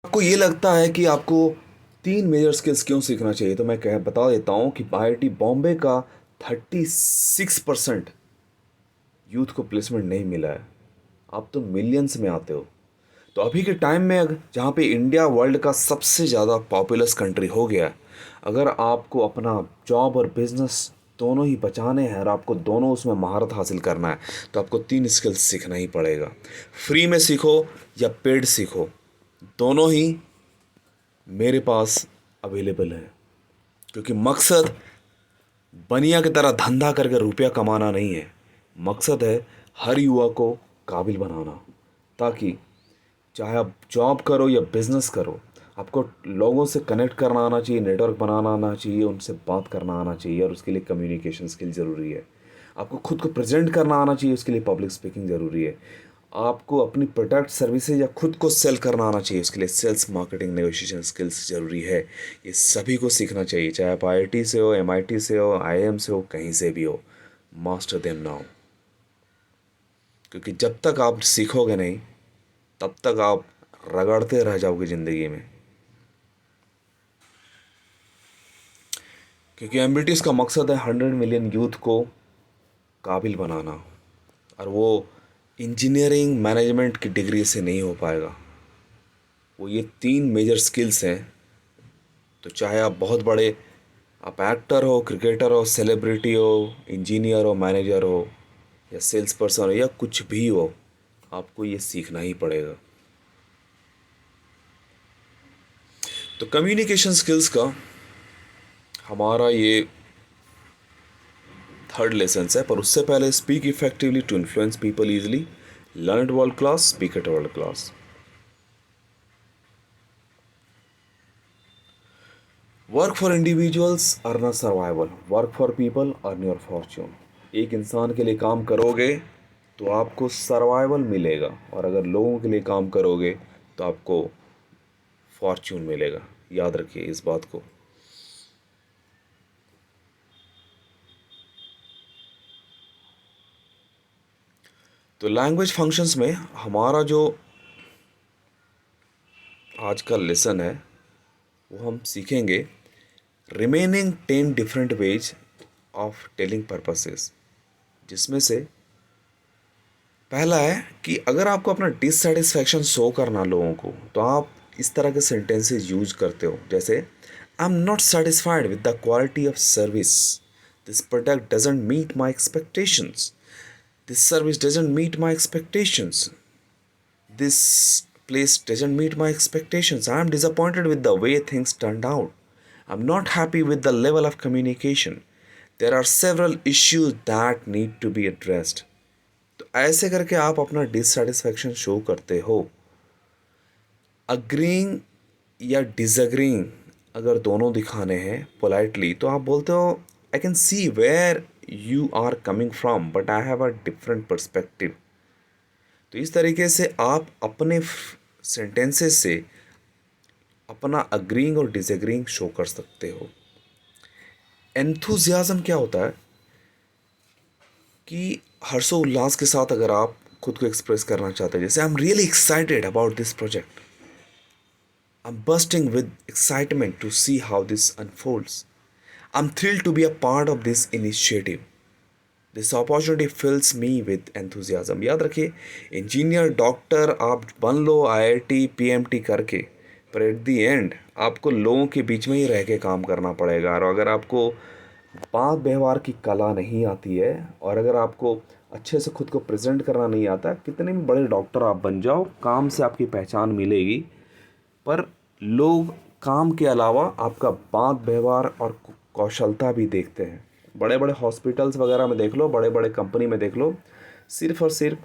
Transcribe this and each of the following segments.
आपको ये लगता है कि आपको 3 मेजर स्किल्स क्यों सीखना चाहिए, तो मैं कह बता देता हूँ कि आईआईटी बॉम्बे का 36% यूथ को प्लेसमेंट नहीं मिला है। आप तो मिलियंस में आते हो। तो अभी के टाइम में जहाँ पे इंडिया वर्ल्ड का सबसे ज़्यादा पॉपुलस कंट्री हो गया है, अगर आपको अपना जॉब और बिजनेस दोनों ही बचाने हैं और आपको दोनों उसमें महारत हासिल करना है, तो आपको 3 स्किल्स सीखना ही पड़ेगा। फ्री में सीखो या पेड सीखो, दोनों ही मेरे पास अवेलेबल है। क्योंकि मकसद बनिया की तरह धंधा करके रुपया कमाना नहीं है। मकसद है हर युवा को काबिल बनाना, ताकि चाहे आप जॉब करो या बिजनेस करो, आपको लोगों से कनेक्ट करना आना चाहिए, नेटवर्क बनाना आना चाहिए, उनसे बात करना आना चाहिए, और उसके लिए कम्युनिकेशन स्किल ज़रूरी है। आपको खुद को प्रेजेंट करना आना चाहिए, उसके लिए पब्लिक स्पीकिंग ज़रूरी है। आपको अपनी प्रोडक्ट सर्विसेज या खुद को सेल करना आना चाहिए, उसके लिए सेल्स मार्केटिंग नेगोशिएशन स्किल्स ज़रूरी है। ये सभी को सीखना चाहिए, चाहे आप आईआईटी से हो, एमआईटी से हो, आईआईएम से हो, कहीं से भी हो। Master them now. क्योंकि जब तक आप सीखोगे नहीं, तब तक आप रगड़ते रह जाओगे ज़िंदगी में। क्योंकि एमबीटीज का मकसद है 100 मिलियन यूथ को काबिल बनाना, और वो इंजीनियरिंग मैनेजमेंट की डिग्री से नहीं हो पाएगा। वो ये 3 मेजर स्किल्स हैं। तो चाहे आप बहुत बड़े, आप एक्टर हो, क्रिकेटर हो, सेलिब्रिटी हो, इंजीनियर हो, मैनेजर हो, या सेल्स पर्सन हो, या कुछ भी हो, आपको ये सीखना ही पड़ेगा। तो कम्युनिकेशन स्किल्स का हमारा ये थर्ड लेसन है। पर उससे पहले, speak effectively to influence people easily, learn at world class, speak at world class. Work for individuals, earn a survival. Work for people, earn your fortune. एक इंसान के लिए काम करोगे तो आपको सर्वाइवल मिलेगा, और अगर लोगों के लिए काम करोगे तो आपको फॉर्च्यून मिलेगा। याद रखिए इस बात को। तो लैंग्वेज फंक्शंस में हमारा जो आज का लेसन है, वो हम सीखेंगे remaining 10 different ways of telling purposes. जिसमें से पहला है कि अगर आपको अपना डिससेटिस्फैक्शन शो करना लोगों को, तो आप इस तरह के सेंटेंसेस यूज करते हो, जैसे I am not satisfied with the quality of service, this product doesn't meet my expectations, this service doesn't meet my expectations, this place doesn't meet my expectations, I am disappointed with the way things turned out, I'm not happy with the level of communication, there are several issues that need to be addressed। तो ऐसे करके आप अपना dissatisfaction show करते हो। Agreeing या disagreeing अगर दोनों दिखाने हैं पोलाइटली, तो आप बोलते हो I can see where you are coming from but I have a different perspective. तो इस तरीके से आप अपने सेंटेंसेस से अपना अग्रीइंग और डिसएग्रीइंग शो कर सकते हो। एंथुजियाज्म क्या होता है कि हर्षोल्लास के साथ अगर आप खुद को एक्सप्रेस करना चाहते हैं, जैसे I am really excited about this project, I am bursting with excitement to see how this unfolds, I am thrilled to be a part of this initiative, this opportunity fills me with enthusiasm. याद रखिए, engineer, doctor आप बन लो IIT PMT करके, पर at the and आपको लोगों के बीच में ही रह के काम करना पड़ेगा। और अगर आपको बात व्यवहार की कला नहीं आती है, और अगर आपको अच्छे से खुद को प्रेजेंट करना नहीं आता, कितने भी बड़े डॉक्टर आप बन जाओ, काम से आपकी पहचान मिलेगी, पर लोग काम के अलावा आपका बात व्यवहार और कौशलता भी देखते हैं। बड़े बड़े हॉस्पिटल्स वगैरह में देख लो, बड़े बड़े कंपनी में देख लो, सिर्फ और सिर्फ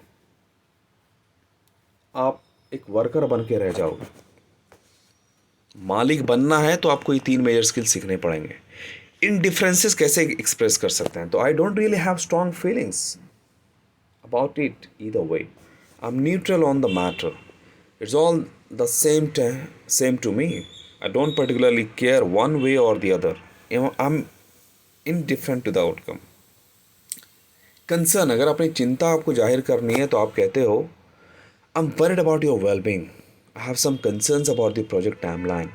आप एक वर्कर बन के रह जाओगे। मालिक बनना है तो आपको ये 3 मेजर स्किल सीखने पड़ेंगे। इन डिफरेंसेस कैसे एक्सप्रेस कर सकते हैं, तो I don't really have strong feelings about it either way. I'm neutral on the matter. It's all the same to me. I don't particularly care one way or the other. You know, I'm indifferent to the outcome. Concern, अगर अपनी चिंता आपको जाहिर करनी है तो आप कहते हो I am worried about your wellbeing, I have some concerns about the project timeline,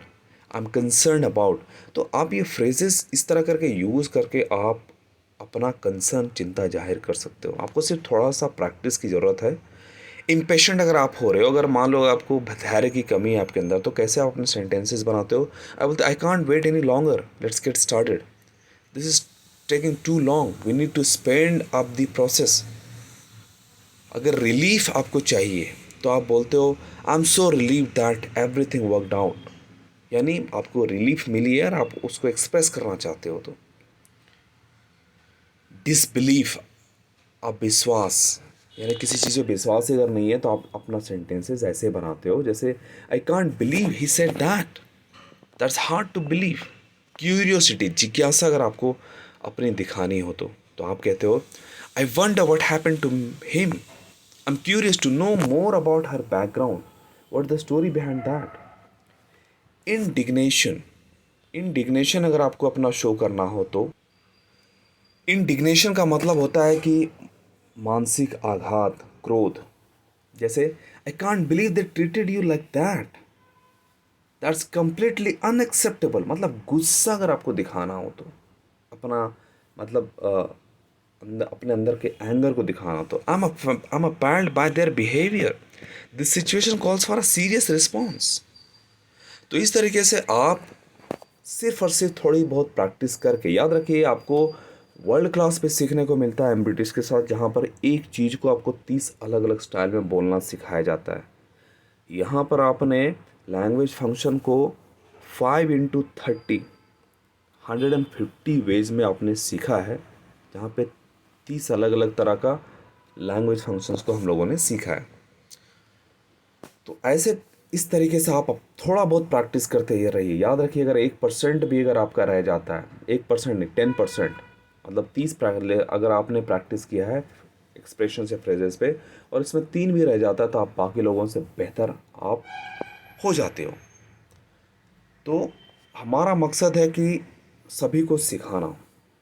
I am concern about. तो आप ये फ्रेजेस इस तरह करके यूज़ करके आप अपना कंसर्न, चिंता जाहिर कर सकते हो। आपको सिर्फ थोड़ा सा प्रैक्टिस की ज़रूरत है। इम्पेशेंट अगर आप हो रहे हो, अगर मान लो आपको धैर्य की कमी है आपके अंदर, तो कैसे आप अपने सेंटेंसेस बनाते हो? आई बोलते I can't wait any longer, let's get started, this is taking too long, we need to spend up the process. अगर रिलीफ आपको चाहिए तो आप बोलते हो I am so relieved that everything worked out, यानी आपको रिलीफ मिली है और आप उसको एक्सप्रेस करना चाहते हो। तो डिसबिलीफ, अविश्वास, यानी किसी चीज़ में विश्वास ही अगर नहीं है तो आप अपना सेंटेंसेस ऐसे बनाते हो जैसे I can't believe he said that, that's hard to believe. Curiosity, जिज्ञासा अगर आपको अपनी दिखानी हो तो आप कहते हो I wonder what happened to him, I am curious to know more about her background, what the story behind that. Indignation, indignation अगर आपको अपना शो करना हो तो इंडिग्नेशन का मतलब होता है कि मानसिक आघात, क्रोध। जैसे I can't believe they treated you like that, that's completely unacceptable. मतलब गुस्सा अगर आपको दिखाना हो तो अपना, मतलब अपने अंदर के एंगर को दिखाना, तो I am appalled by their behaviour, this situation calls for a serious response. तो इस तरीके से आप सिर्फ और सिर्फ थोड़ी बहुत प्रैक्टिस करके, याद रखिए आपको वर्ल्ड क्लास पे सीखने को मिलता है एमब्रिटिश के साथ, जहाँ पर एक चीज़ को आपको 30 अलग अलग स्टाइल में बोलना सिखाया जाता है। यहाँ पर आपने लैंग्वेज फंक्शन को 5 × 30 150 वेज में आपने सीखा है, जहाँ पे 30 अलग अलग तरह का लैंग्वेज फंक्शंस को हम लोगों ने सीखा है। तो ऐसे इस तरीके से आप थोड़ा बहुत प्रैक्टिस करते ही रहिए। याद रखिए अगर 1% भी अगर आपका रह जाता है, 1% नहीं 10%, मतलब 30 अगर आपने प्रैक्टिस किया है एक्सप्रेशन या फ्रेजेस पे और इसमें 3 भी रह जाता है तो आप बाकी लोगों से बेहतर आप हो जाते हो। तो हमारा मकसद है कि सभी को सिखाना।